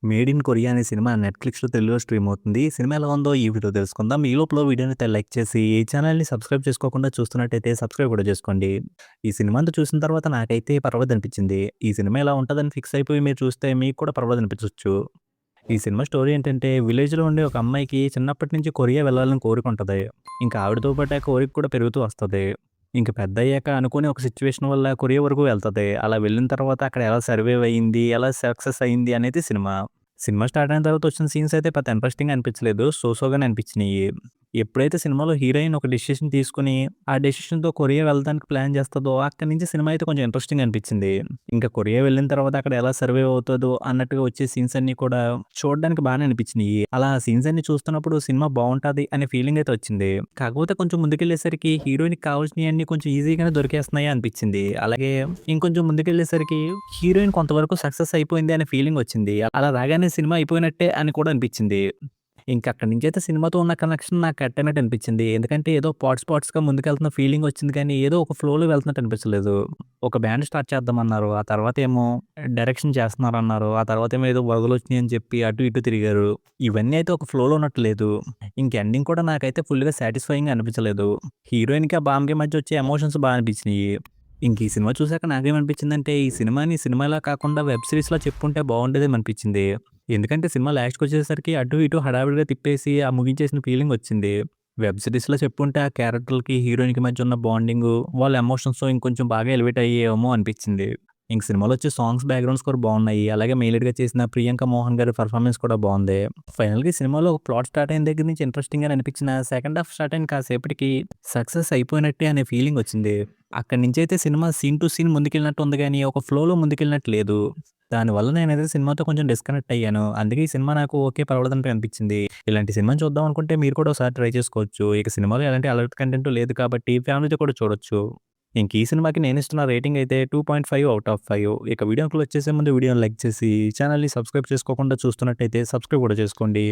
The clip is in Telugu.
'మేడ్ ఇన్ కొరియా' అనే సినిమా నెట్‌ఫ్లిక్స్‌లో తెలుగులో స్ట్రీమ్ అవుతుంది. ఈ సినిమా ఎలా ఉందో ఈ వీడియో తెలుసుకుందాం. ఈ లోపల వీడియోని అయితే లైక్ చేసి, ఈ ఛానెల్‌ని సబ్స్క్రైబ్ చేసుకోకుండా చూస్తున్నట్టయితే సబ్స్క్రైబ్ కూడా చేసుకోండి. ఈ సినిమా అంతా చూసిన తర్వాత నాకైతే పర్వాలేదనిపించింది. ఈ సినిమా ఇలా ఉంటదని ఫిక్స్ అయిపోయి మీరు చూస్తే మీకు కూడా పర్వాలేదనిపించొచ్చు. ఈ సినిమా స్టోరీ ఏంటంటే విలేజ్‌లో ఉండే ఒక అమ్మాయికి చిన్నప్పటి నుంచి కొరియా వెళ్ళాలని కోరిక ఉంటది. ఇంకా ఆవిడతో పాటు ఆ కోరిక కూడా పెరుగుతూ వస్తది. ఇంక పెద్దయ్యాక అనుకోని ఒక సిట్యుయేషన్ వల్ల కొరియా వరకు వెళ్తది. అలా వెళ్ళిన తర్వాత అక్కడ ఎలా సర్వైవ్ అయింది, ఎలా సక్సెస్ అయింది అనేది సినిమా. సినిమా స్టార్ట్ అయిన తర్వాత వచ్చిన సీన్స్ అయితే పెద్ద ఇంట్రెస్టింగ్‌గా అనిపించలేదు. సో‌సో‌గానే అనిపించినియి. ఎప్పుడైతే సినిమాలో హీరోయిన్ ఒక డెసిషన్ తీసుకొని, ఆ డెసిషన్‌తో కొరియా వెళ్ళడానికి ప్లాన్ చేస్తదో, అక్కడి నుంచి సినిమా అయితే కొంచెం ఇంట్రెస్టింగ్‌గా అనిపించింది. ఇంకా కొరియా వెళ్ళిన తర్వాత అక్కడ ఎలా సర్వైవ్ అవుతదో అన్నట్టుగా వచ్చే సీన్స్ అన్నీ కూడా చూడడానికి బానే అనిపించినియి. అలా ఆ సీన్స్ అన్నీ చూస్తున్నప్పుడు సినిమా బావుంటది అనే ఫీలింగ్ అయితే వచ్చింది. కాకపోతే కొంచెం ముందుకెళ్ళేసరికి హీరోయిన్‌కి కావాల్సినయన్నీ కొంచెం ఈజీగానే దొరికేస్తున్నాయి అనిపించింది. అలాగే ఇంకొంచెం ముందుకెళ్ళేసరికి హీరోయిన్ కొంతవరకు సక్సెస్ అయిపోయింది అనే ఫీలింగ్ వచ్చింది. అలా రాగానే సినిమా అయిపోయినట్టే అని కూడా అనిపించింది. ఇంకక్కడి నుంచయితే సినిమాతో ఉన్న కనెక్షన్ నాకు కట్ అయినట్టు అనిపించింది. ఎందుకంటే ఏదో పార్ట్స్‌గా ముందుకెళ్తున్న ఫీలింగ్ వచ్చింది కానీ, ఏదో ఒక ఫ్లోలో వెళ్తున్నట్టు అనిపించలేదు. ఒక బ్యాండ్ స్టార్ట్ చేద్దామన్నారు. ఆ తర్వాతేమో డైరెక్షన్ చేస్తున్నారన్నారు. ఆ తర్వాతేమో ఏదో వరదలొచ్చినాయని చెప్పి అటు ఇటు తిరిగారు. ఇవన్నీ అయితే ఒక ఫ్లోలో ఉన్నట్టు లేదు. ఇంక ఎండింగ్ కూడా నాకైతే ఫుల్‌గా సాటిస్ఫైయింగ్‌గా అనిపించలేదు. హీరోయిన్‌కి, ఆ బామ్‌కి మధ్య వచ్చే ఎమోషన్స్ బా అనిపించినియి. ఇంక ఈ సినిమా చూసాక నాకేమనిపించిందంటే, ఈ సినిమాని సినిమాలా కాకుండా వెబ్ సీరీస్‌లా చెప్పుంటే బావుండేదేమనిపించింది. ఎందుకంటే సినిమా లాస్ట్‌కొచ్చేసరికి అటు ఇటు హడావిడిగా తిప్పేసి ముగించేసిన ఫీలింగొచ్చింది. వెబ్ సీరీస్‌లో చెప్పుంటే ఆ క్యారెక్టర్‌లకి, హీరోయిన్‌కి మధ్య ఉన్న బాండింగు, వాళ్ళ ఎమోషన్స్ ఇంకొంచెం బాగా ఎలివేట్ అయ్యేయేమో అనిపించింది. ఇంక సినిమాలో వచ్చే సాంగ్స్, బ్యాక్‌గ్రౌండ్ స్కోర్ బావున్నాయి. అలాగే మెయిన్ లీడ్‌గా చేసిన ప్రియాంక మోహన్ గారి పెర్ఫార్మెన్స్ కూడా బావుంది. ఫైనల్‌గా ఈ సినిమాలో ప్లాట్ స్టార్ట్ అయిన దగ్గర నుంచి ఇంట్రెస్టింగ్‌గానే అనిపించిన సెకండ్ హాఫ్ స్టార్ట్ అయిన కాసేపటికి సక్సెస్ అయిపోయినట్టే అనే ఫీలింగొచ్చింది. అక్కడి నుంచయితే సినిమా సీన్ టు సీన్ ముందుకెళ్ళినట్టు ఉంది గానీ, ఒక ఫ్లోలో ముందుకెళ్ళినట్టు లేదు. దానివల్ల నేనైతే సినిమాతో కొంచెం డిస్కనెక్ట్ అయ్యాను. అందుకే ఈ సినిమా నాకు ఓకే పర్వాలేదన్నట్టు అనిపించింది. ఇలాంటి సినిమాని చూద్దాం అనుకుంటే మీరు కూడా ఒకసారి ట్రై చేసుకోవచ్చు. ఇక సినిమాలో ఎలాంటి అలర్ట్ కంటెంట్ లేదు కాబట్టి ఫ్యామిలీతో కూడా చూడొచ్చు. ఇంక ఈ సినిమాకి నేనిస్తున్న రేటింగ్ అయితే 2.5 ఔట్ ఆఫ్ 5. ఇక వీడియోకి వచ్చేసే ముందు వీడియోని లైక్ చేసి, ఛానెల్‌ని సబ్స్క్రైబ్ చేసుకోకుండా చూస్తున్నట్టయితే సబ్స్క్రైబ్ కూడా చేసుకోండి.